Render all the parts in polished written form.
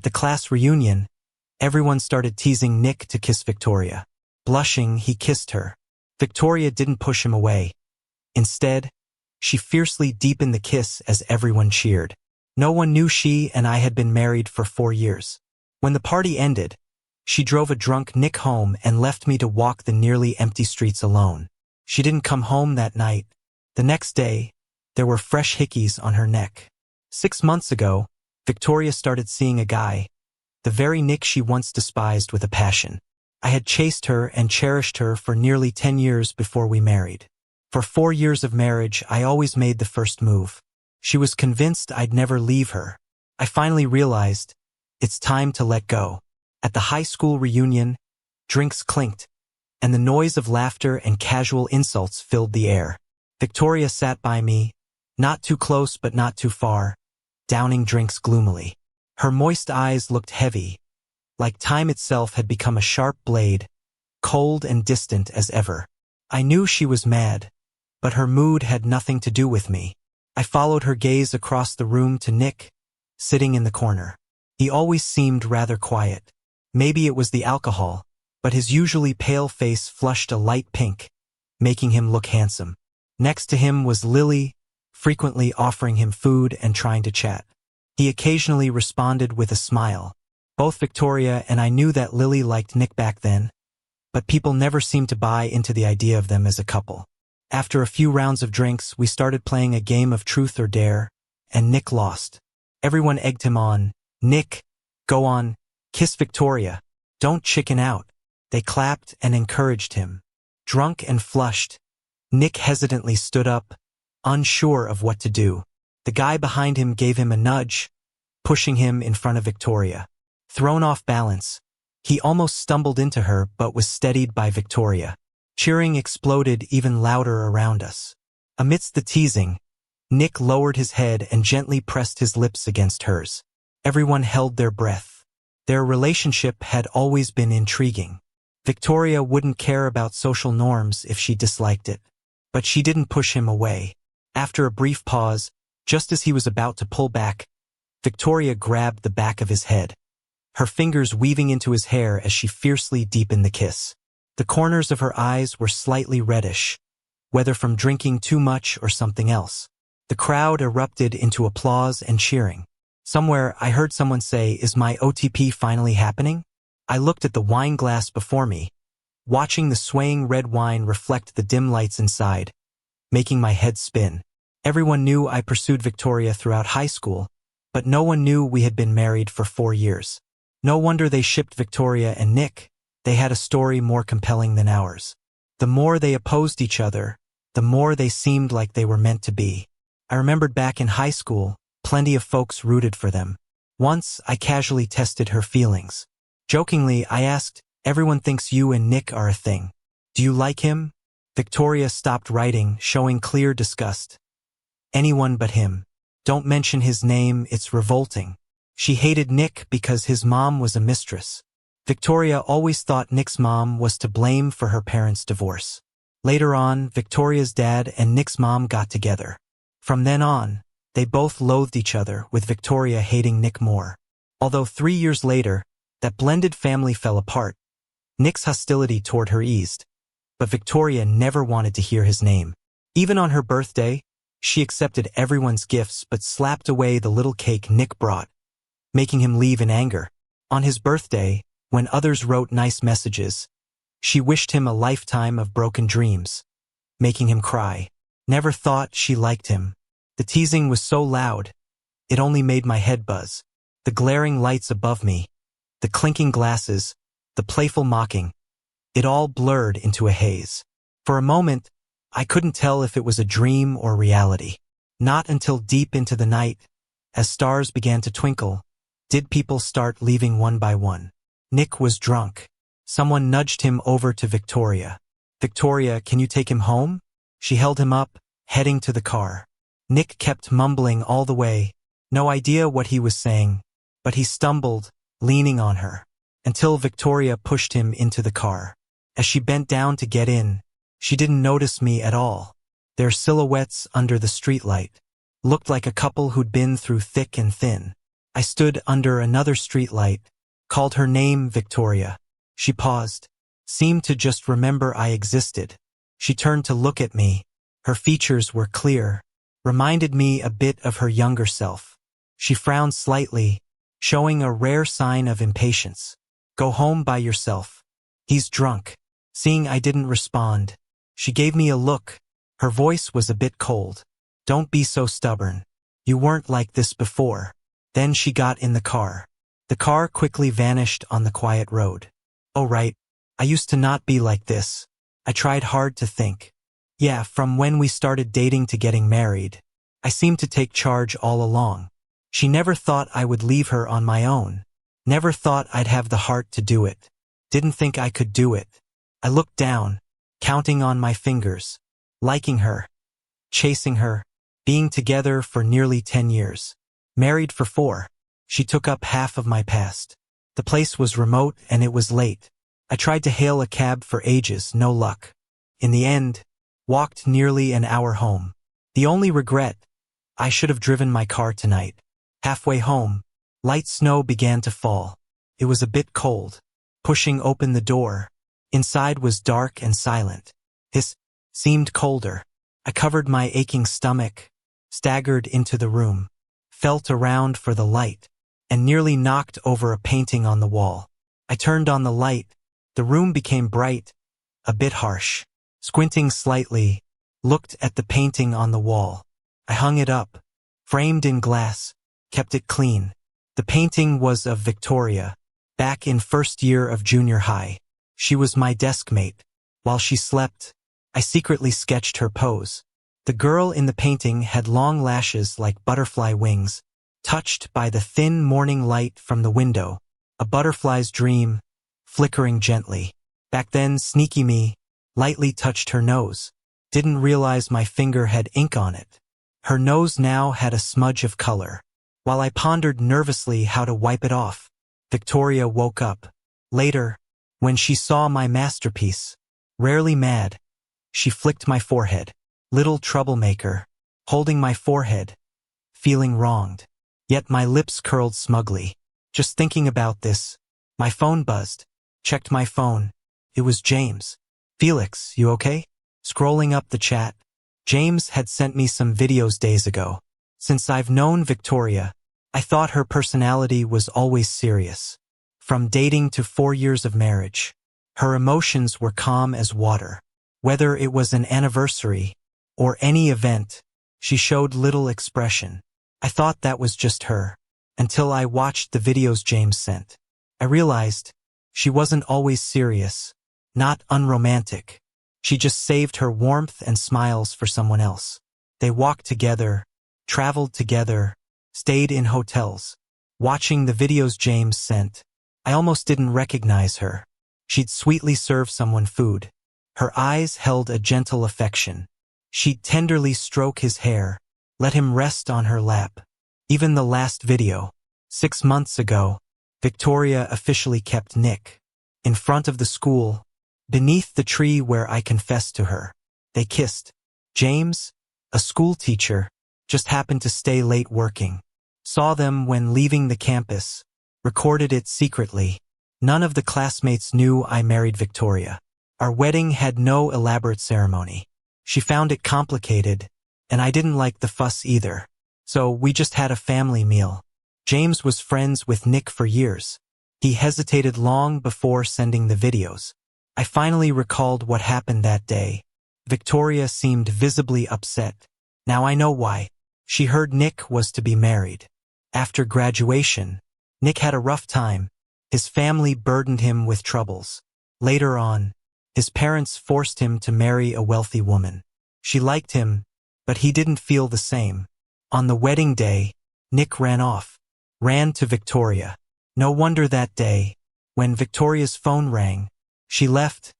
the class reunion, everyone started teasing Nick to kiss Victoria. Blushing, he kissed her. Victoria didn't push him away. Instead, she fiercely deepened the kiss as everyone cheered. No one knew she and I had been married for 4 years. When the party ended, she drove a drunk Nick home and left me to walk the nearly empty streets alone. She didn't come home that night. The next day, there were fresh hickeys on her neck. 6 months ago, Victoria started seeing a guy, the very Nick she once despised with a passion. I had chased her and cherished her for nearly 10 years before we married. For 4 years of marriage, I always made the first move. She was convinced I'd never leave her. I finally realized, it's time to let go. At the high school reunion, drinks clinked, and the noise of laughter and casual insults filled the air. Victoria sat by me, not too close but not too far, downing drinks gloomily. Her moist eyes looked heavy, like time itself had become a sharp blade, cold and distant as ever. I knew she was mad, but her mood had nothing to do with me. I followed her gaze across the room to Nick, sitting in the corner. He always seemed rather quiet. Maybe it was the alcohol, but his usually pale face flushed a light pink, making him look handsome. Next to him was Lily, frequently offering him food and trying to chat. He occasionally responded with a smile. Both Victoria and I knew that Lily liked Nick back then, but people never seemed to buy into the idea of them as a couple. After a few rounds of drinks, we started playing a game of truth or dare, and Nick lost. Everyone egged him on. Nick, go on, kiss Victoria. Don't chicken out. They clapped and encouraged him. Drunk and flushed, Nick hesitantly stood up, unsure of what to do. The guy behind him gave him a nudge, pushing him in front of Victoria. Thrown off balance, he almost stumbled into her but was steadied by Victoria. Cheering exploded even louder around us. Amidst the teasing, Nick lowered his head and gently pressed his lips against hers. Everyone held their breath. Their relationship had always been intriguing. Victoria wouldn't care about social norms if she disliked it, but she didn't push him away. After a brief pause, just as he was about to pull back, Victoria grabbed the back of his head, her fingers weaving into his hair as she fiercely deepened the kiss. The corners of her eyes were slightly reddish, whether from drinking too much or something else. The crowd erupted into applause and cheering. Somewhere I heard someone say, "Is my OTP finally happening?" I looked at the wine glass before me, watching the swaying red wine reflect the dim lights inside, making my head spin. Everyone knew I pursued Victoria throughout high school, but no one knew we had been married for 4 years. No wonder they shipped Victoria and Nick. They had a story more compelling than ours. The more they opposed each other, the more they seemed like they were meant to be. I remembered back in high school, plenty of folks rooted for them. Once, I casually tested her feelings. Jokingly, I asked, "Everyone thinks you and Nick are a thing. Do you like him?" Victoria stopped writing, showing clear disgust. "Anyone but him. Don't mention his name, it's revolting." She hated Nick because his mom was a mistress. Victoria always thought Nick's mom was to blame for her parents' divorce. Later on, Victoria's dad and Nick's mom got together. From then on, they both loathed each other, with Victoria hating Nick more. Although 3 years later, that blended family fell apart, Nick's hostility toward her eased, but Victoria never wanted to hear his name. Even on her birthday, she accepted everyone's gifts but slapped away the little cake Nick brought, making him leave in anger. On his birthday, when others wrote nice messages, she wished him a lifetime of broken dreams, making him cry. Never thought she liked him. The teasing was so loud, it only made my head buzz. The glaring lights above me, the clinking glasses, the playful mocking, it all blurred into a haze. For a moment, I couldn't tell if it was a dream or reality. Not until deep into the night, as stars began to twinkle, did people start leaving one by one. Nick was drunk. Someone nudged him over to Victoria. "Victoria, can you take him home?" She held him up, heading to the car. Nick kept mumbling all the way, no idea what he was saying, but he stumbled, leaning on her, until Victoria pushed him into the car. As she bent down to get in, she didn't notice me at all. Their silhouettes under the streetlight looked like a couple who'd been through thick and thin. I stood under another streetlight, called her name Victoria. She paused, seemed to just remember I existed. She turned to look at me. Her features were clear, reminded me a bit of her younger self. She frowned slightly, showing a rare sign of impatience. Go home by yourself. He's drunk. Seeing I didn't respond, she gave me a look. Her voice was a bit cold. Don't be so stubborn. You weren't like this before. Then she got in the car. The car quickly vanished on the quiet road. Oh right, I used to not be like this. I tried hard to think. Yeah, from when we started dating to getting married, I seemed to take charge all along. She never thought I would leave her on my own. Never thought I'd have the heart to do it. Didn't think I could do it. I looked down, counting on my fingers, liking her, chasing her, being together for nearly 10 years. Married for 4. She took up half of my past. The place was remote and it was late. I tried to hail a cab for ages, no luck. In the end, walked nearly an hour home. The only regret, I should have driven my car tonight. Halfway home, light snow began to fall. It was a bit cold. Pushing open the door, inside was dark and silent. This seemed colder. I covered my aching stomach, staggered into the room, felt around for the light, and nearly knocked over a painting on the wall. I turned on the light. The room became bright, a bit harsh. Squinting slightly, looked at the painting on the wall. I hung it up, framed in glass, kept it clean. The painting was of Victoria, back in first year of junior high. She was my desk mate. While she slept, I secretly sketched her pose. The girl in the painting had long lashes like butterfly wings, touched by the thin morning light from the window. A butterfly's dream, flickering gently. Back then, sneaky me lightly touched her nose. Didn't realize my finger had ink on it. Her nose now had a smudge of color. While I pondered nervously how to wipe it off, Victoria woke up. Later, when she saw my masterpiece, rarely mad, she flicked my forehead. Little troublemaker, holding my forehead, feeling wronged. Yet my lips curled smugly. Just thinking about this, my phone buzzed. Checked my phone. It was James. Felix, you okay? Scrolling up the chat, James had sent me some videos days ago. Since I've known Victoria, I thought her personality was always serious. From dating to 4 years of marriage, her emotions were calm as water. Whether it was an anniversary or any event, she showed little expression. I thought that was just her, until I watched the videos James sent. I realized she wasn't always serious, not unromantic. She just saved her warmth and smiles for someone else. They walked together, traveled together, stayed in hotels. Watching the videos James sent, I almost didn't recognize her. She'd sweetly serve someone food. Her eyes held a gentle affection. She'd tenderly stroke his hair, let him rest on her lap. Even the last video, 6 months ago, Victoria officially kept Nick. In front of the school, beneath the tree where I confessed to her. They kissed. James, a school teacher, just happened to stay late working. Saw them when leaving the campus. Recorded it secretly. None of the classmates knew I married Victoria. Our wedding had no elaborate ceremony. She found it complicated, and I didn't like the fuss either. So we just had a family meal. James was friends with Nick for years. He hesitated long before sending the videos. I finally recalled what happened that day. Victoria seemed visibly upset. Now I know why. She heard Nick was to be married. After graduation, Nick had a rough time. His family burdened him with troubles. Later on, his parents forced him to marry a wealthy woman. She liked him, but he didn't feel the same. On the wedding day, Nick ran off. Ran to Victoria. No wonder that day, when Victoria's phone rang, she left,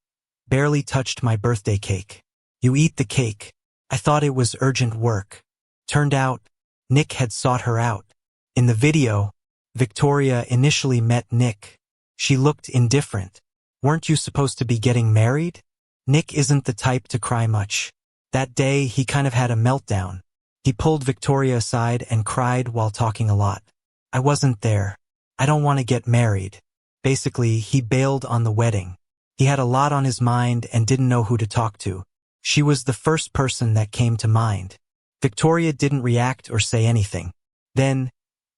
barely touched my birthday cake. You eat the cake. I thought it was urgent work. Turned out, Nick had sought her out. In the video, Victoria initially met Nick. She looked indifferent. Weren't you supposed to be getting married? Nick isn't the type to cry much. That day, he kind of had a meltdown. He pulled Victoria aside and cried while talking a lot. I wasn't there. I don't want to get married. Basically, he bailed on the wedding. He had a lot on his mind and didn't know who to talk to. She was the first person that came to mind. Victoria didn't react or say anything. Then,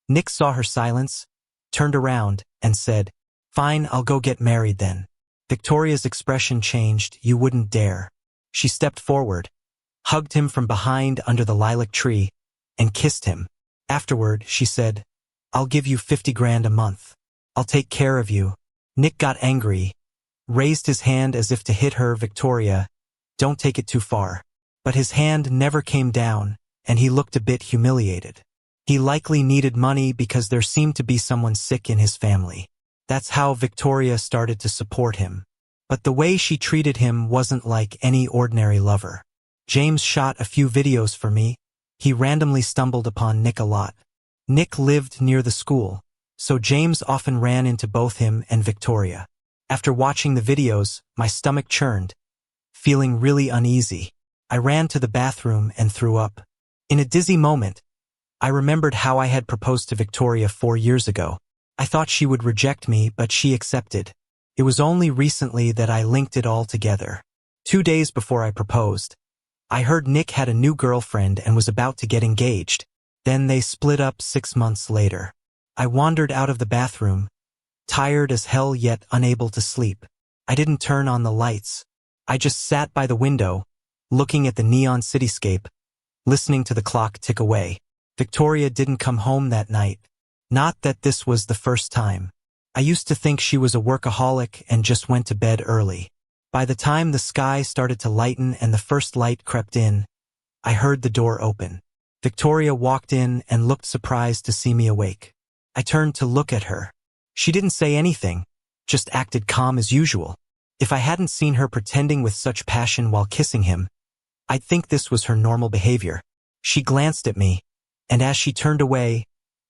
Nick saw her silence, turned around, and said, "Fine, I'll go get married then." Victoria's expression changed. You wouldn't dare. She stepped forward, hugged him from behind under the lilac tree, and kissed him. Afterward, she said, "I'll give you 50 grand a month. I'll take care of you." Nick got angry, raised his hand as if to hit her. "Victoria, don't take it too far." But his hand never came down, and he looked a bit humiliated. He likely needed money because there seemed to be someone sick in his family. That's how Victoria started to support him. But the way she treated him wasn't like any ordinary lover. James shot a few videos for me. He randomly stumbled upon Nick a lot. Nick lived near the school, so James often ran into both him and Victoria. After watching the videos, my stomach churned, feeling really uneasy. I ran to the bathroom and threw up. In a dizzy moment, I remembered how I had proposed to Victoria 4 years ago. I thought she would reject me, but she accepted. It was only recently that I linked it all together. 2 days before I proposed, I heard Nick had a new girlfriend and was about to get engaged. Then they split up 6 months later. I wandered out of the bathroom, tired as hell yet unable to sleep. I didn't turn on the lights. I just sat by the window, looking at the neon cityscape, listening to the clock tick away. Victoria didn't come home that night. Not that this was the first time. I used to think she was a workaholic and just went to bed early. By the time the sky started to lighten and the first light crept in, I heard the door open. Victoria walked in and looked surprised to see me awake. I turned to look at her. She didn't say anything, just acted calm as usual. If I hadn't seen her pretending with such passion while kissing him, I'd think this was her normal behavior. She glanced at me, and as she turned away,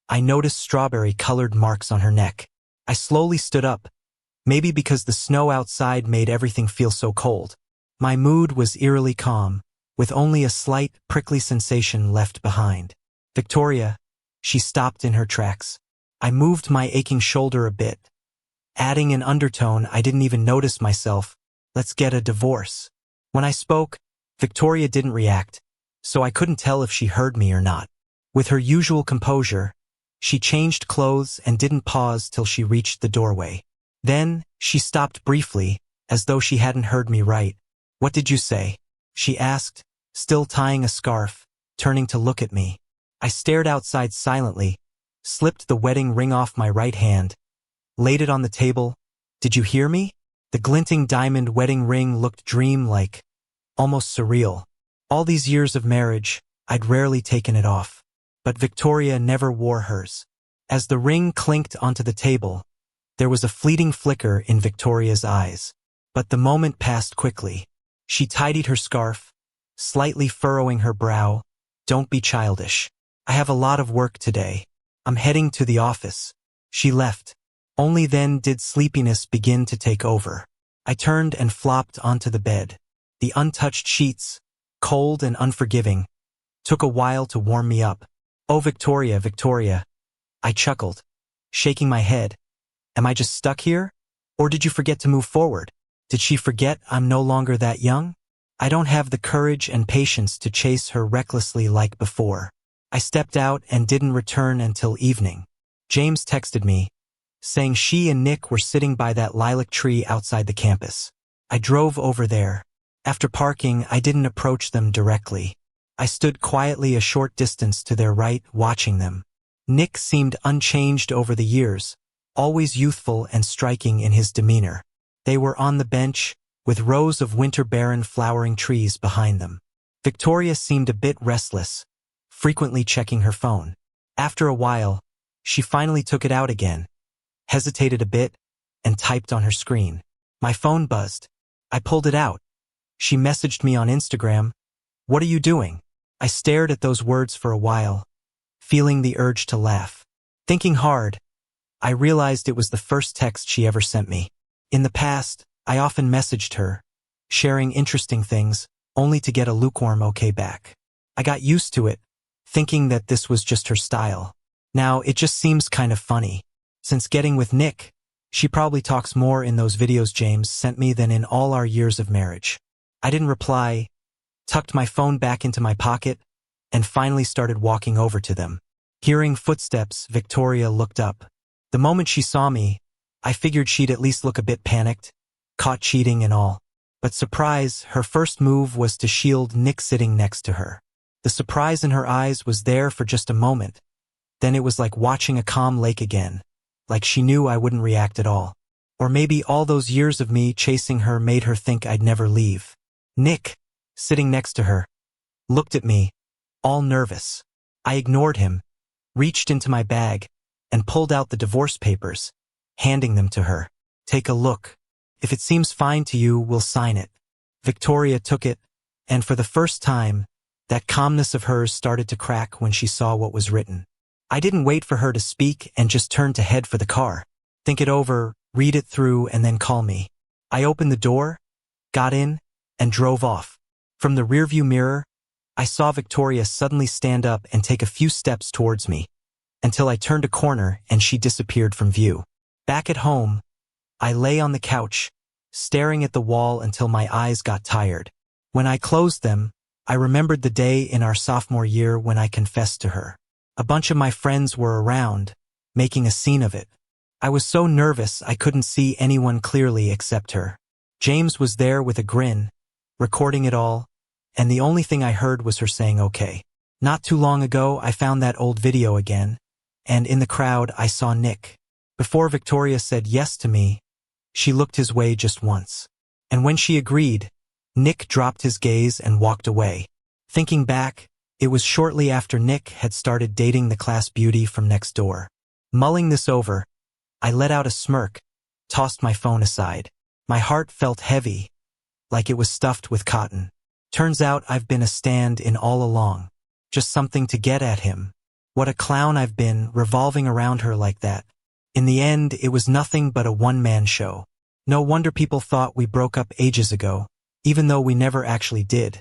I noticed strawberry-colored marks on her neck. I slowly stood up, maybe because the snow outside made everything feel so cold. My mood was eerily calm, with only a slight, prickly sensation left behind. "Victoria," she stopped in her tracks. I moved my aching shoulder a bit, adding an undertone I didn't even notice myself. "Let's get a divorce." When I spoke, Victoria didn't react, so I couldn't tell if she heard me or not. With her usual composure, she changed clothes and didn't pause till she reached the doorway. Then, she stopped briefly, as though she hadn't heard me right. "What did you say?" she asked, still tying a scarf, turning to look at me. I stared outside silently, slipped the wedding ring off my right hand, laid it on the table. "Did you hear me?" The glinting diamond wedding ring looked dream-like, almost surreal. All these years of marriage, I'd rarely taken it off. But Victoria never wore hers. As the ring clinked onto the table, there was a fleeting flicker in Victoria's eyes. But the moment passed quickly. She tidied her scarf, slightly furrowing her brow. "Don't be childish. I have a lot of work today. I'm heading to the office." She left. Only then did sleepiness begin to take over. I turned and flopped onto the bed. The untouched sheets, cold and unforgiving, took a while to warm me up. "Oh, Victoria, Victoria," I chuckled, shaking my head. "Am I just stuck here? Or did you forget to move forward? Did she forget I'm no longer that young? I don't have the courage and patience to chase her recklessly like before." I stepped out and didn't return until evening. James texted me, saying she and Nick were sitting by that lilac tree outside the campus. I drove over there. After parking, I didn't approach them directly. I stood quietly a short distance to their right, watching them. Nick seemed unchanged over the years, always youthful and striking in his demeanor. They were on the bench, with rows of winter-barren flowering trees behind them. Victoria seemed a bit restless, frequently checking her phone. After a while, she finally took it out again, hesitated a bit, and typed on her screen. My phone buzzed. I pulled it out. She messaged me on Instagram. "What are you doing?" I stared at those words for a while, feeling the urge to laugh. Thinking hard, I realized it was the first text she ever sent me. In the past, I often messaged her, sharing interesting things, only to get a lukewarm okay back. I got used to it, thinking that this was just her style. Now, it just seems kind of funny. Since getting with Nick, she probably talks more in those videos James sent me than in all our years of marriage. I didn't reply, tucked my phone back into my pocket, and finally started walking over to them. Hearing footsteps, Victoria looked up. The moment she saw me, I figured she'd at least look a bit panicked, caught cheating and all. But surprise, her first move was to shield Nick sitting next to her. The surprise in her eyes was there for just a moment. Then it was like watching a calm lake again, like she knew I wouldn't react at all. Or maybe all those years of me chasing her made her think I'd never leave. Nick, sitting next to her, looked at me, all nervous. I ignored him, reached into my bag, and pulled out the divorce papers, handing them to her. Take a look. If it seems fine to you, we'll sign it. Victoria took it, and for the first time, that calmness of hers started to crack when she saw what was written. I didn't wait for her to speak and just turned to head for the car. Think it over, read it through, and then call me. I opened the door, got in, and drove off. From the rearview mirror, I saw Victoria suddenly stand up and take a few steps towards me, until I turned a corner and she disappeared from view. Back at home, I lay on the couch, staring at the wall until my eyes got tired. When I closed them, I remembered the day in our sophomore year when I confessed to her. A bunch of my friends were around, making a scene of it. I was so nervous I couldn't see anyone clearly except her. James was there with a grin, recording it all, and the only thing I heard was her saying okay. Not too long ago, I found that old video again, and in the crowd I saw Nick. Before Victoria said yes to me, she looked his way just once. And when she agreed, Nick dropped his gaze and walked away. Thinking back, it was shortly after Nick had started dating the class beauty from next door. Mulling this over, I let out a smirk, tossed my phone aside. My heart felt heavy, like it was stuffed with cotton. Turns out I've been a stand-in all along. Just something to get at him. What a clown I've been, revolving around her like that. In the end, it was nothing but a one-man show. No wonder people thought we broke up ages ago, even though we never actually did,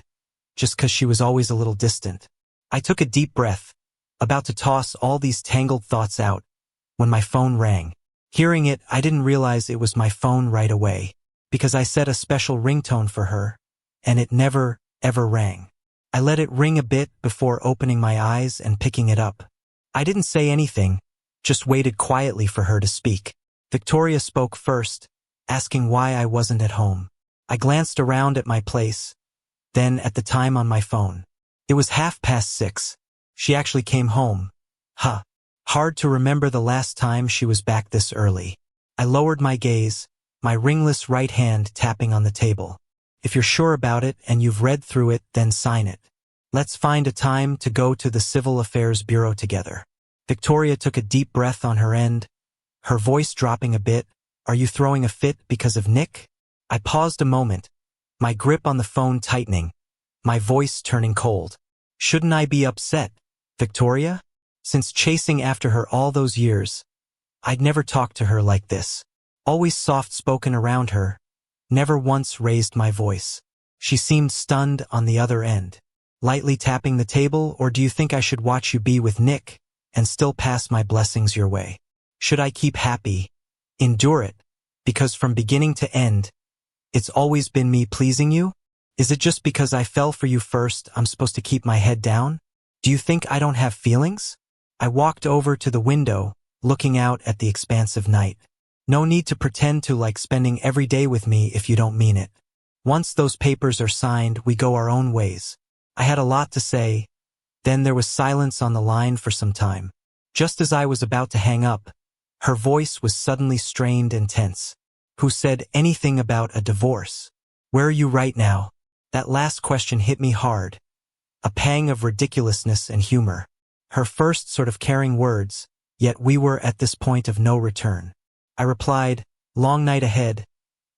just 'cause she was always a little distant. I took a deep breath, about to toss all these tangled thoughts out, when my phone rang. Hearing it, I didn't realize it was my phone right away, because I set a special ringtone for her, and it never, ever rang. I let it ring a bit before opening my eyes and picking it up. I didn't say anything, just waited quietly for her to speak. Victoria spoke first, asking why I wasn't at home. I glanced around at my place, then at the time on my phone. It was 6:30. She actually came home. Hard to remember the last time she was back this early. I lowered my gaze, my ringless right hand tapping on the table. If you're sure about it and you've read through it, then sign it. Let's find a time to go to the Civil Affairs Bureau together. Victoria took a deep breath on her end, her voice dropping a bit. Are you throwing a fit because of Nick? I paused a moment, my grip on the phone tightening, my voice turning cold. Shouldn't I be upset, Victoria? Since chasing after her all those years, I'd never talked to her like this. Always soft-spoken around her, never once raised my voice. She seemed stunned on the other end. Lightly tapping the table, or do you think I should watch you be with Nick and still pass my blessings your way? Should I keep happy, endure it, because from beginning to end, it's always been me pleasing you? Is it just because I fell for you first I'm supposed to keep my head down? Do you think I don't have feelings? I walked over to the window, looking out at the expansive night. No need to pretend to like spending every day with me if you don't mean it. Once those papers are signed, we go our own ways. I had a lot to say. Then there was silence on the line for some time. Just as I was about to hang up, her voice was suddenly strained and tense. Who said anything about a divorce? Where are you right now? That last question hit me hard. A pang of ridiculousness and humor. Her first sort of caring words, yet we were at this point of no return. I replied, long night ahead.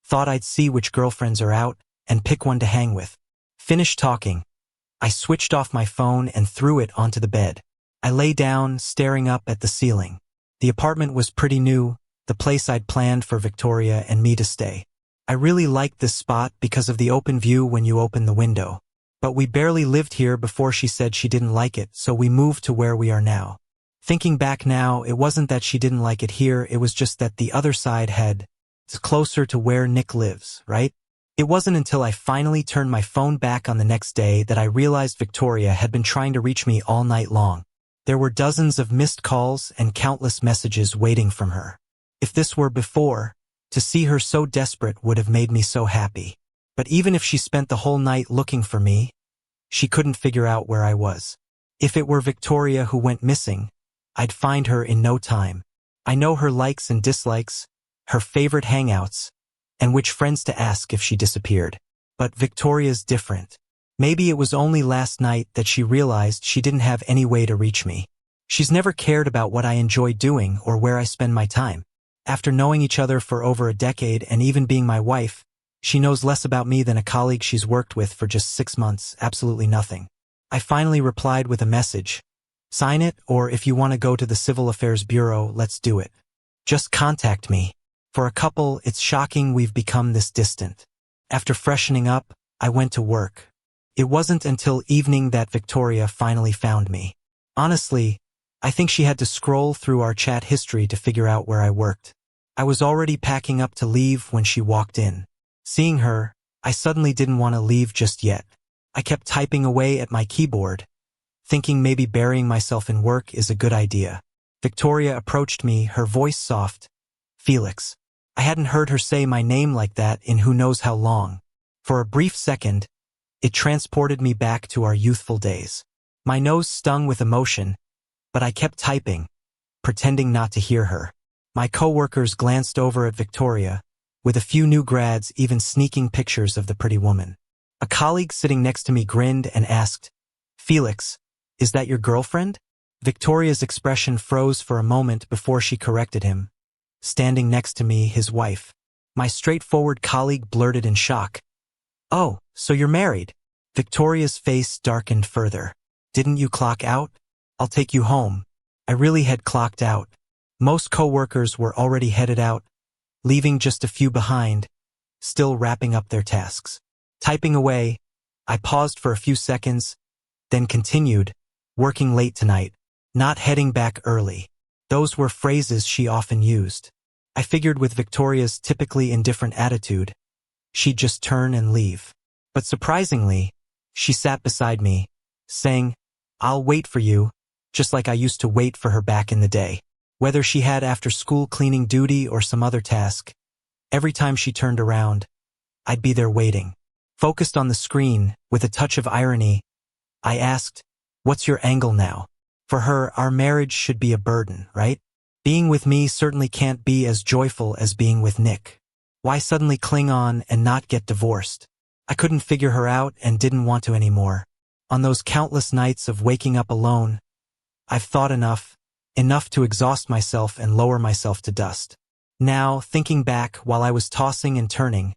Thought I'd see which girlfriends are out and pick one to hang with. Finished talking. I switched off my phone and threw it onto the bed. I lay down, staring up at the ceiling. The apartment was pretty new, the place I'd planned for Victoria and me to stay. I really liked this spot because of the open view when you open the window. But we barely lived here before she said she didn't like it, so we moved to where we are now. Thinking back now, it wasn't that she didn't like it here, it was just that the other side had closer to where Nick lives, right? It wasn't until I finally turned my phone back on the next day that I realized Victoria had been trying to reach me all night long. There were dozens of missed calls and countless messages waiting from her. If this were before, to see her so desperate would have made me so happy. But even if she spent the whole night looking for me, she couldn't figure out where I was. If it were Victoria who went missing, I'd find her in no time. I know her likes and dislikes, her favorite hangouts, and which friends to ask if she disappeared. But Victoria's different. Maybe it was only last night that she realized she didn't have any way to reach me. She's never cared about what I enjoy doing or where I spend my time. After knowing each other for over a decade and even being my wife, she knows less about me than a colleague she's worked with for just 6 months, absolutely nothing. I finally replied with a message. Sign it, or if you want to go to the Civil Affairs Bureau, let's do it. Just contact me. For a couple, it's shocking we've become this distant. After freshening up, I went to work. It wasn't until evening that Victoria finally found me. Honestly, I think she had to scroll through our chat history to figure out where I worked. I was already packing up to leave when she walked in. Seeing her, I suddenly didn't want to leave just yet. I kept typing away at my keyboard, thinking maybe burying myself in work is a good idea. Victoria approached me, her voice soft. Felix. I hadn't heard her say my name like that in who knows how long. For a brief second, it transported me back to our youthful days. My nose stung with emotion, but I kept typing, pretending not to hear her. My coworkers glanced over at Victoria, with a few new grads even sneaking pictures of the pretty woman. A colleague sitting next to me grinned and asked, Felix, is that your girlfriend? Victoria's expression froze for a moment before she corrected him. Standing next to me, his wife. My straightforward colleague blurted in shock. Oh, so you're married? Victoria's face darkened further. Didn't you clock out? I'll take you home. I really had clocked out. Most coworkers were already headed out, leaving just a few behind, still wrapping up their tasks. Typing away, I paused for a few seconds, then continued, working late tonight, not heading back early. Those were phrases she often used. I figured with Victoria's typically indifferent attitude, she'd just turn and leave. But surprisingly, she sat beside me, saying, I'll wait for you, just like I used to wait for her back in the day. Whether she had after-school cleaning duty or some other task, every time she turned around, I'd be there waiting. Focused on the screen, with a touch of irony, I asked, what's your angle now? For her, our marriage should be a burden, right? Being with me certainly can't be as joyful as being with Nick. Why suddenly cling on and not get divorced? I couldn't figure her out and didn't want to anymore. On those countless nights of waking up alone, I've thought enough to exhaust myself and lower myself to dust. Now, thinking back while I was tossing and turning,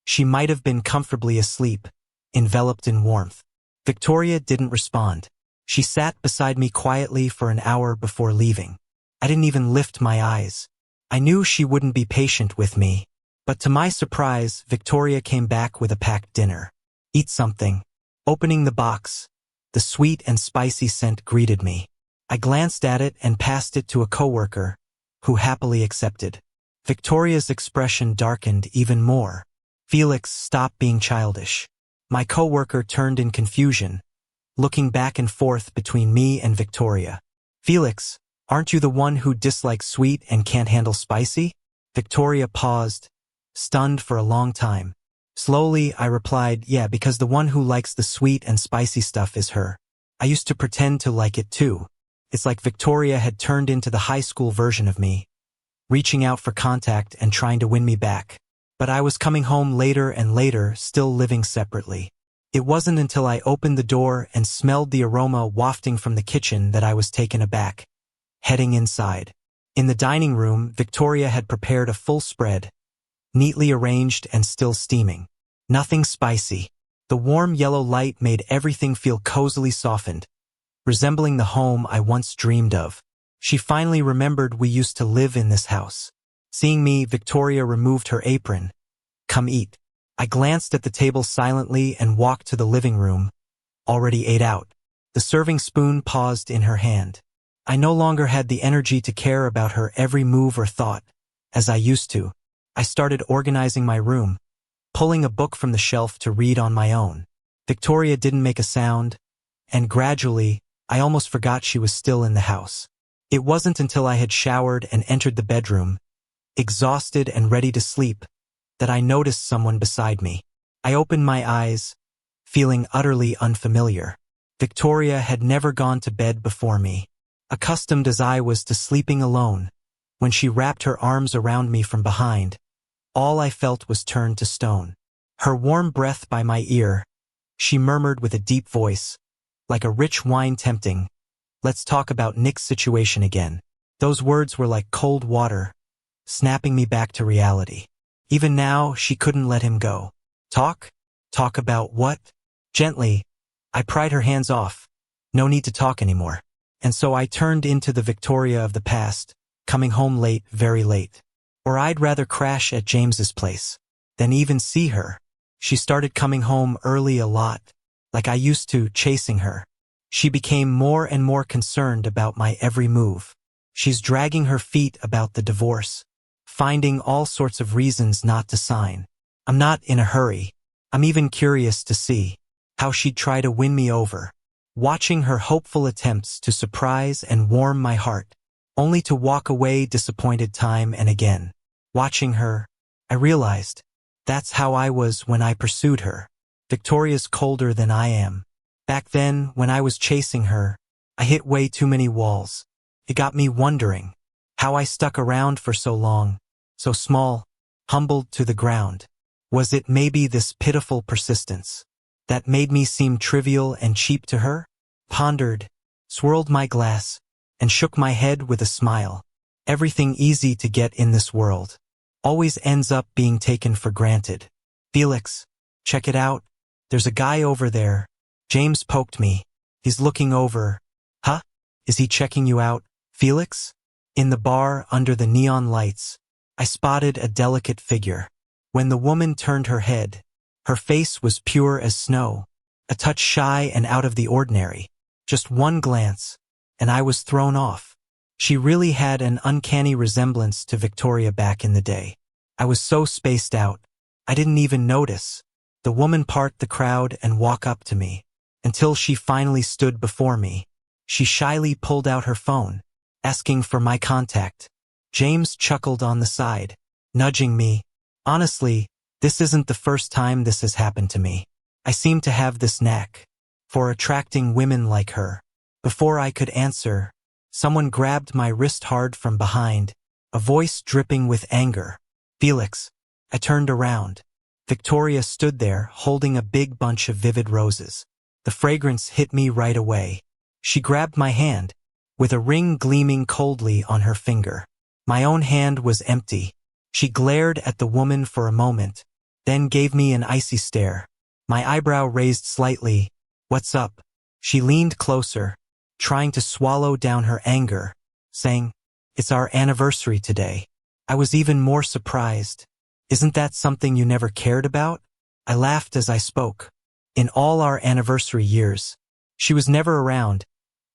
she might have been comfortably asleep, enveloped in warmth. Victoria didn't respond. She sat beside me quietly for an hour before leaving. I didn't even lift my eyes. I knew she wouldn't be patient with me. But to my surprise, Victoria came back with a packed dinner. Eat something. Opening the box, the sweet and spicy scent greeted me. I glanced at it and passed it to a coworker, who happily accepted. Victoria's expression darkened even more. Felix, stop being childish. My coworker turned in confusion, looking back and forth between me and Victoria. Felix, aren't you the one who dislikes sweet and can't handle spicy? Victoria paused, stunned for a long time. Slowly, I replied, yeah, because the one who likes the sweet and spicy stuff is her. I used to pretend to like it too. It's like Victoria had turned into the high school version of me, reaching out for contact and trying to win me back. But I was coming home later and later, still living separately. It wasn't until I opened the door and smelled the aroma wafting from the kitchen that I was taken aback, heading inside. In the dining room, Victoria had prepared a full spread, neatly arranged and still steaming. Nothing spicy. The warm yellow light made everything feel cozily softened, resembling the home I once dreamed of. She finally remembered we used to live in this house. Seeing me, Victoria removed her apron. Come eat. I glanced at the table silently and walked to the living room, already ate out. The serving spoon paused in her hand. I no longer had the energy to care about her every move or thought, as I used to. I started organizing my room, pulling a book from the shelf to read on my own. Victoria didn't make a sound, and gradually, I almost forgot she was still in the house. It wasn't until I had showered and entered the bedroom, exhausted and ready to sleep, that I noticed someone beside me. I opened my eyes, feeling utterly unfamiliar. Victoria had never gone to bed before me. Accustomed as I was to sleeping alone, when she wrapped her arms around me from behind, all I felt was turned to stone. Her warm breath by my ear, she murmured with a deep voice, like a rich wine tempting, "Let's talk about Nick's situation again." Those words were like cold water, snapping me back to reality. Even now, she couldn't let him go. Talk? Talk about what? Gently, I pried her hands off. No need to talk anymore. And so I turned into the Victoria of the past, coming home late, very late. Or I'd rather crash at James's place than even see her. She started coming home early a lot, like I used to, chasing her. She became more and more concerned about my every move. She's dragging her feet about the divorce, finding all sorts of reasons not to sign. I'm not in a hurry. I'm even curious to see how she'd try to win me over. Watching her hopeful attempts to surprise and warm my heart, only to walk away disappointed time and again. Watching her, I realized that's how I was when I pursued her. Victoria's colder than I am. Back then, when I was chasing her, I hit way too many walls. It got me wondering how I stuck around for so long, so small, humbled to the ground. Was it maybe this pitiful persistence that made me seem trivial and cheap to her? Pondered, swirled my glass, and shook my head with a smile. Everything easy to get in this world always ends up being taken for granted. Felix, check it out. There's a guy over there. James poked me. He's looking over. Huh? Is he checking you out, Felix? In the bar, under the neon lights, I spotted a delicate figure. When the woman turned her head, her face was pure as snow, a touch shy and out of the ordinary. Just one glance, and I was thrown off. She really had an uncanny resemblance to Victoria back in the day. I was so spaced out, I didn't even notice. The woman part the crowd and walk up to me, until she finally stood before me. She shyly pulled out her phone, asking for my contact. James chuckled on the side, nudging me. Honestly, this isn't the first time this has happened to me. I seem to have this knack for attracting women like her. Before I could answer, someone grabbed my wrist hard from behind, a voice dripping with anger. Felix. I turned around. Victoria stood there, holding a big bunch of vivid roses. The fragrance hit me right away. She grabbed my hand, with a ring gleaming coldly on her finger. My own hand was empty. She glared at the woman for a moment, then gave me an icy stare. My eyebrow raised slightly. What's up? She leaned closer, trying to swallow down her anger, saying, "It's our anniversary today." I was even more surprised. Isn't that something you never cared about? I laughed as I spoke. In all our anniversary years, she was never around,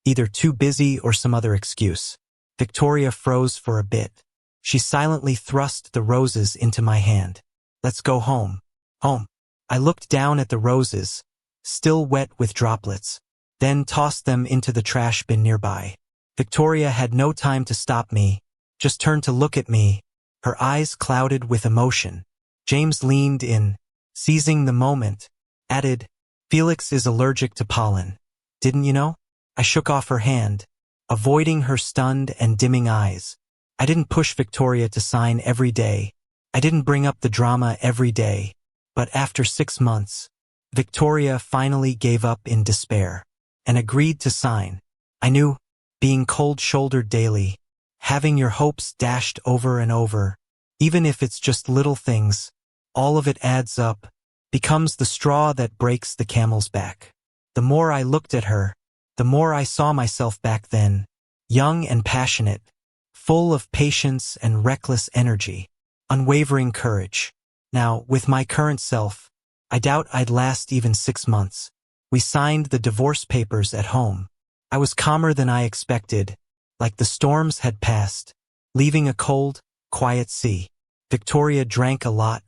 either too busy or some other excuse. Victoria froze for a bit. She silently thrust the roses into my hand. Let's go home. Home. I looked down at the roses, still wet with droplets, then tossed them into the trash bin nearby. Victoria had no time to stop me, just turned to look at me, her eyes clouded with emotion. James leaned in, seizing the moment, added, "Felix is allergic to pollen. Didn't you know?" I shook off her hand, avoiding her stunned and dimming eyes. I didn't push Victoria to sign every day. I didn't bring up the drama every day. But after 6 months, Victoria finally gave up in despair and agreed to sign. I knew, being cold-shouldered daily, having your hopes dashed over and over, even if it's just little things, all of it adds up, becomes the straw that breaks the camel's back. The more I looked at her, the more I saw myself back then, young and passionate, full of patience and reckless energy, unwavering courage. Now, with my current self, I doubt I'd last even 6 months. We signed the divorce papers at home. I was calmer than I expected, like the storms had passed, leaving a cold, quiet sea. Victoria drank a lot,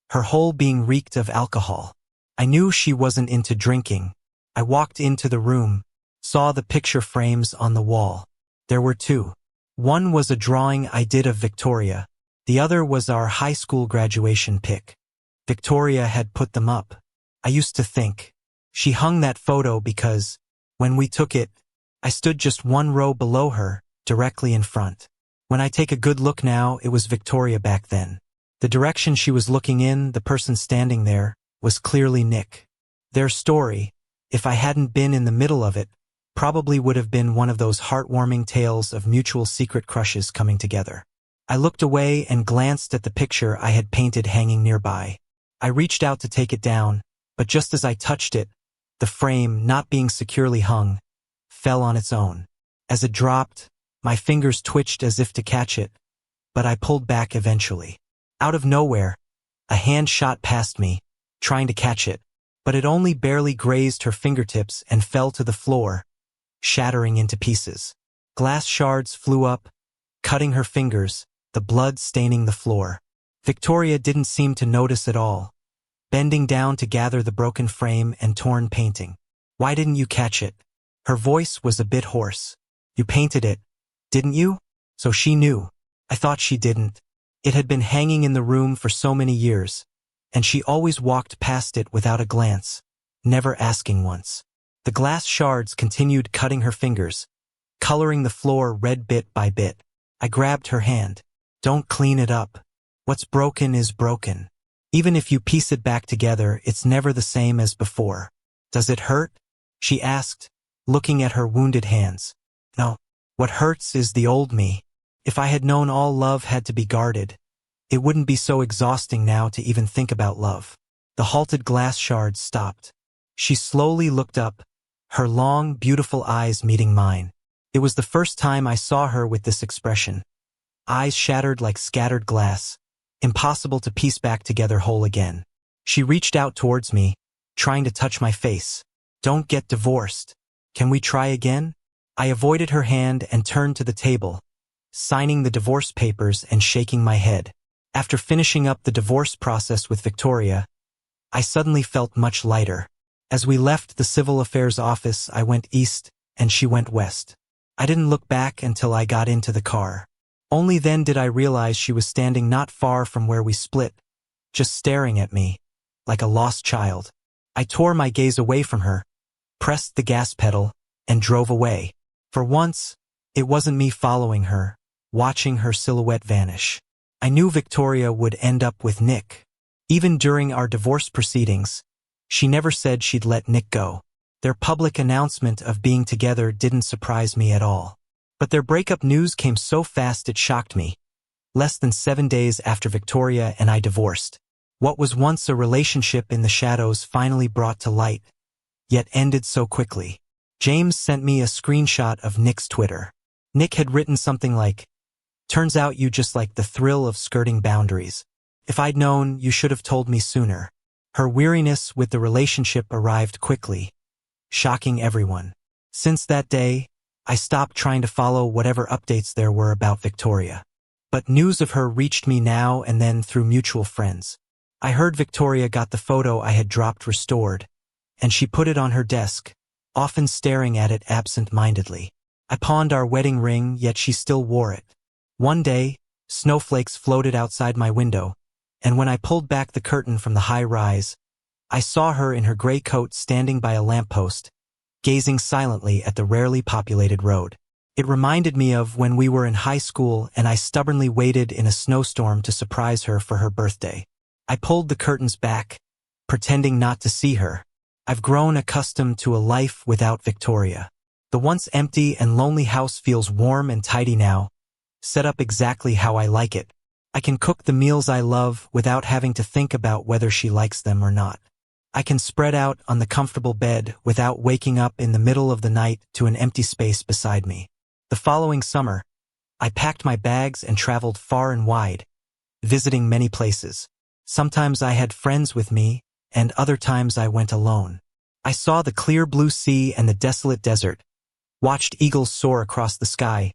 her whole being reeked of alcohol. I knew she wasn't into drinking. I walked into the room, saw the picture frames on the wall. There were two. One was a drawing I did of Victoria. The other was our high school graduation pic. Victoria had put them up. I used to think she hung that photo because, when we took it, I stood just one row below her, directly in front. When I take a good look now, it was Victoria back then. The direction she was looking in, the person standing there, was clearly Nick. Their story, if I hadn't been in the middle of it, probably would have been one of those heartwarming tales of mutual secret crushes coming together. I looked away and glanced at the picture I had painted hanging nearby. I reached out to take it down, but just as I touched it, the frame, not being securely hung, fell on its own. As it dropped, my fingers twitched as if to catch it, but I pulled back eventually. Out of nowhere, a hand shot past me, trying to catch it, but it only barely grazed her fingertips and fell to the floor, shattering into pieces. Glass shards flew up, cutting her fingers, the blood staining the floor. Victoria didn't seem to notice at all, bending down to gather the broken frame and torn painting. "Why didn't you catch it?" Her voice was a bit hoarse. "You painted it, didn't you?" So she knew. I thought she didn't. It had been hanging in the room for so many years, and she always walked past it without a glance, never asking once. The glass shards continued cutting her fingers, coloring the floor red bit by bit. I grabbed her hand. "Don't clean it up. What's broken is broken. Even if you piece it back together, it's never the same as before." "Does it hurt?" she asked, looking at her wounded hands. "No. What hurts is the old me. If I had known all love had to be guarded, it wouldn't be so exhausting now to even think about love." The halted glass shards stopped. She slowly looked up, her long, beautiful eyes meeting mine. It was the first time I saw her with this expression. Eyes shattered like scattered glass, impossible to piece back together whole again. She reached out towards me, trying to touch my face. "Don't get divorced. Can we try again?" I avoided her hand and turned to the table, signing the divorce papers and shaking my head. After finishing up the divorce process with Victoria, I suddenly felt much lighter. As we left the civil affairs office, I went east and she went west. I didn't look back until I got into the car. Only then did I realize she was standing not far from where we split, just staring at me, like a lost child. I tore my gaze away from her, pressed the gas pedal, and drove away. For once, it wasn't me following her, watching her silhouette vanish. I knew Victoria would end up with Nick. Even during our divorce proceedings, she never said she'd let Nick go. Their public announcement of being together didn't surprise me at all. But their breakup news came so fast it shocked me. Less than 7 days after Victoria and I divorced, what was once a relationship in the shadows finally brought to light, yet ended so quickly. James sent me a screenshot of Nick's Twitter. Nick had written something like, "Turns out you just like the thrill of skirting boundaries. If I'd known, you should have told me sooner." Her weariness with the relationship arrived quickly, shocking everyone. Since that day, I stopped trying to follow whatever updates there were about Victoria. But news of her reached me now and then through mutual friends. I heard Victoria got the photo I had dropped restored, and she put it on her desk, often staring at it absent-mindedly. I pawned our wedding ring, yet she still wore it. One day, snowflakes floated outside my window, and when I pulled back the curtain from the high rise, I saw her in her gray coat standing by a lamppost, gazing silently at the rarely populated road. It reminded me of when we were in high school and I stubbornly waited in a snowstorm to surprise her for her birthday. I pulled the curtains back, pretending not to see her. I've grown accustomed to a life without Victoria. The once empty and lonely house feels warm and tidy now, set up exactly how I like it. I can cook the meals I love without having to think about whether she likes them or not. I can spread out on the comfortable bed without waking up in the middle of the night to an empty space beside me. The following summer, I packed my bags and traveled far and wide, visiting many places. Sometimes I had friends with me, and other times I went alone. I saw the clear blue sea and the desolate desert, watched eagles soar across the sky,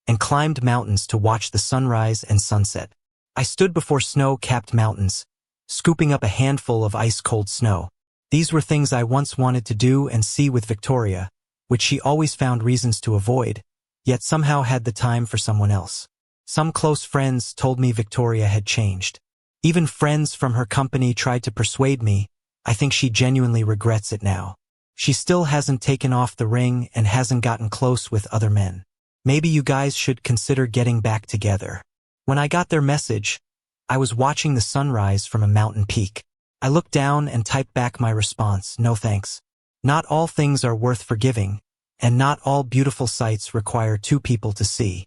and climbed mountains to watch the sunrise and sunset. I stood before snow-capped mountains, scooping up a handful of ice-cold snow. These were things I once wanted to do and see with Victoria, which she always found reasons to avoid, yet somehow had the time for someone else. Some close friends told me Victoria had changed. Even friends from her company tried to persuade me. I think she genuinely regrets it now. She still hasn't taken off the ring and hasn't gotten close with other men. Maybe you guys should consider getting back together. When I got their message, I was watching the sunrise from a mountain peak. I looked down and typed back my response, no thanks. Not all things are worth forgiving, and not all beautiful sights require two people to see.